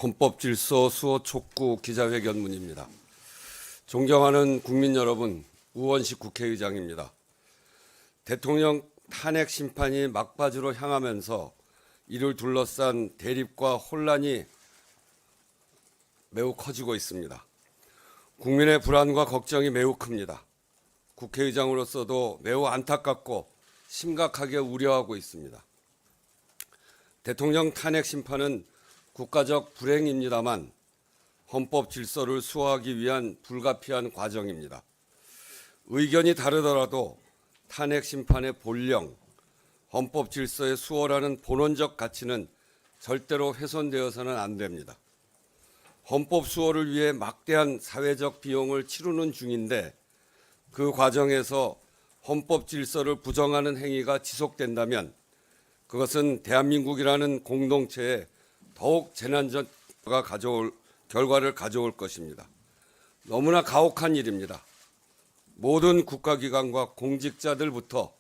헌법질서 수호 촉구 기자회견문입니다. 존경하는 국민 여러분, 우원식 국회의장입니다. 대통령 탄핵 심판이 막바지로 향하면서 이를 둘러싼 대립과 혼란이 매우 커지고 있습니다. 국민의 불안과 걱정이 매우 큽니다. 국회의장으로서도 매우 안타깝고 심각하게 우려하고 있습니다. 대통령 탄핵 심판은 국가적 불행입니다만 헌법 질서를 수호하기 위한 불가피한 과정입니다. 의견이 다르더라도 탄핵 심판의 본령, 헌법 질서의 수호라는 본원적 가치는 절대로 훼손되어서는 안 됩니다. 헌법 수호를 위해 막대한 사회적 비용을 치르는 중인데 그 과정에서 헌법 질서를 부정하는 행위가 지속된다면 그것은 대한민국이라는 공동체에 더욱 재난적 결과를 가져올 것입니다. 너무나 가혹한 일입니다. 모든 국가기관과 공직자들부터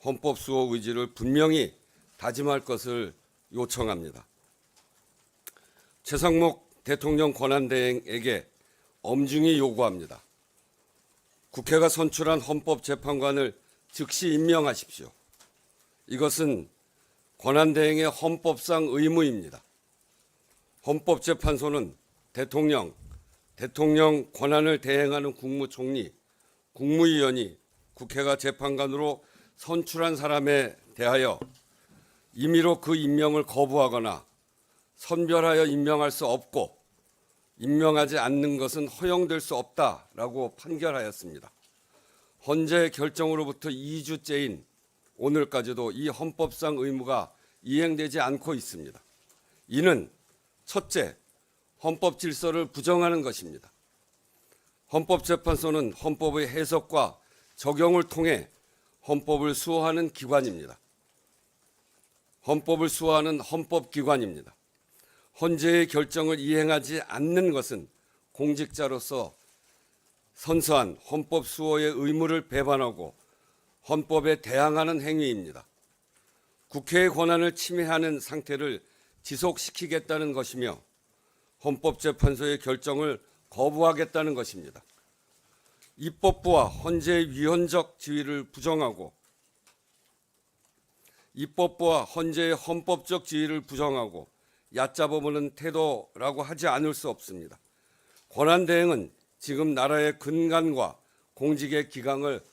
헌법 수호 의지를 분명히 다짐할 것을 요청합니다. 최상목 대통령 권한대행에게 엄중히 요구합니다. 국회가 선출한 헌법재판관을 즉시 임명하십시오. 이것은 권한대행의 헌법상 의무입니다. 헌법재판소는 대통령 권한을 대행하는 국무총리, 국무위원이 국회가 재판관으로 선출한 사람에 대하여 임의로 그 임명을 거부하거나 선별하여 임명할 수 없고 임명하지 않는 것은 허용될 수 없다라고 판결하였습니다. 헌재 결정으로부터 2주째인 오늘까지도 이 헌법상 의무가 이행되지 않고 있습니다. 이는 첫째, 헌법 질서를 부정하는 것입니다. 헌법재판소는 헌법의 해석과 적용을 통해 헌법을 수호하는 기관입니다. 헌법을 수호하는 헌법기관입니다. 헌재의 결정을 이행하지 않는 것은 공직자로서 선서한 헌법 수호의 의무를 배반하고 헌법에 대항하는 행위입니다. 국회의 권한을 침해하는 상태를 지속시키겠다는 것이며 헌법재판소의 결정을 거부하겠다는 것입니다. 입법부와 헌재의 위헌적 지위를 부정하고 헌법적 지위를 부정하고 얕잡아보는 태도라고 하지 않을 수 없습니다. 권한대행은 지금 나라의 근간과 공직의 기강을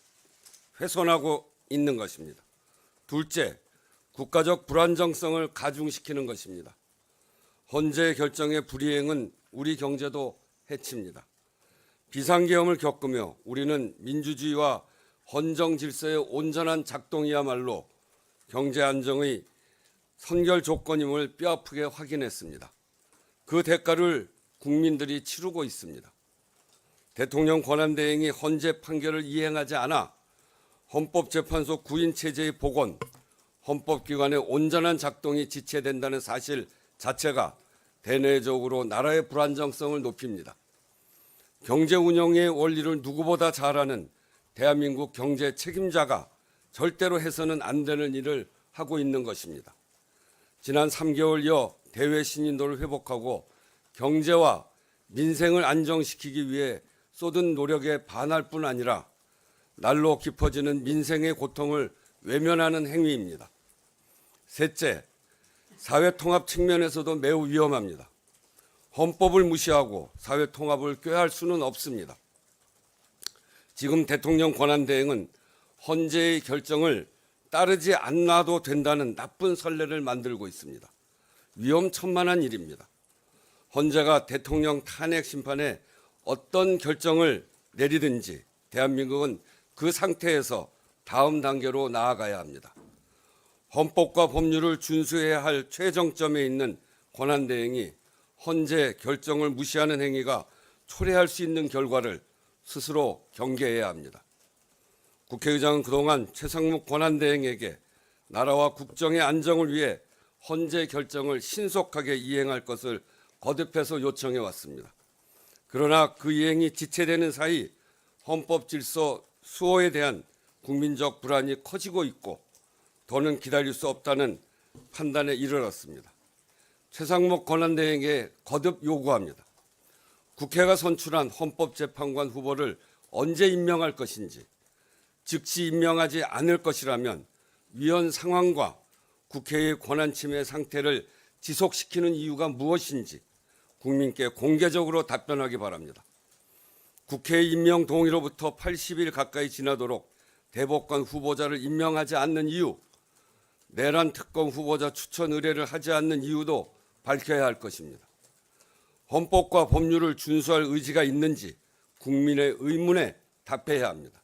훼손하고 있는 것입니다. 둘째, 국가적 불안정성을 가중시키는 것입니다. 헌재 결정의 불이행은 우리 경제도 해칩니다. 비상계엄을 겪으며 우리는 민주주의와 헌정 질서의 온전한 작동이야말로 경제 안정의 선결 조건임을 뼈아프게 확인했습니다. 그 대가를 국민들이 치르고 있습니다. 대통령 권한대행이 헌재 판결을 이행하지 않아 헌법재판소 구인체제의 복원, 헌법기관의 온전한 작동이 지체된다는 사실 자체가 대내적으로 나라의 불안정성을 높입니다. 경제 운영의 원리를 누구보다 잘 아는 대한민국 경제 책임자가 절대로 해서는 안 되는 일을 하고 있는 것입니다. 지난 3개월여 대외 신인도를 회복하고 경제와 민생을 안정시키기 위해 쏟은 노력에 반할 뿐 아니라 날로 깊어지는 민생의 고통을 외면하는 행위입니다. 셋째, 사회통합 측면에서도 매우 위험합니다. 헌법을 무시하고 사회통합을 꾀할 수는 없습니다. 지금 대통령 권한대행은 헌재의 결정을 따르지 않아도 된다는 나쁜 선례를 만들고 있습니다. 위험천만한 일입니다. 헌재가 대통령 탄핵 심판에 어떤 결정을 내리든지 대한민국은 그 상태에서 다음 단계로 나아가야 합니다. 헌법과 법률을 준수해야 할 최정점에 있는 권한대행이 헌재 결정을 무시하는 행위가 초래할 수 있는 결과를 스스로 경계해야 합니다. 국회의장은 그동안 최상목 권한대행에게 나라와 국정의 안정을 위해 헌재 결정을 신속하게 이행할 것을 거듭해서 요청해 왔습니다. 그러나 그 이행이 지체되는 사이 헌법 질서 수호에 대한 국민적 불안이 커지고 있고 더는 기다릴 수 없다는 판단에 이르렀습니다. 최상목 권한대행에게 거듭 요구합니다. 국회가 선출한 헌법재판관 후보를 언제 임명할 것인지, 즉시 임명하지 않을 것이라면 위헌 상황과 국회의 권한 침해 상태를 지속시키는 이유가 무엇인지 국민께 공개적으로 답변하기 바랍니다. 국회 임명 동의로부터 80일 가까이 지나도록 대법관 후보자를 임명하지 않는 이유, 내란 특검 후보자 추천 의뢰를 하지 않는 이유도 밝혀야 할 것입니다. 헌법과 법률을 준수할 의지가 있는지 국민의 의문에 답해야 합니다.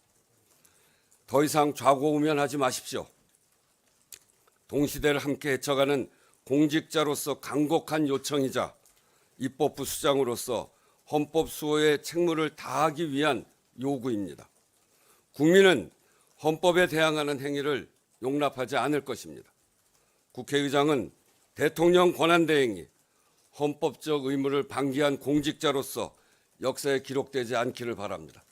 더 이상 좌고우면하지 마십시오. 동시대를 함께 헤쳐가는 공직자로서 간곡한 요청이자 입법부 수장으로서 헌법 수호의 책무를 다하기 위한 요구입니다. 국민은 헌법에 대항하는 행위를 용납하지 않을 것입니다. 국회의장은 대통령 권한대행이 헌법적 의무를 방기한 공직자로서 역사에 기록되지 않기를 바랍니다.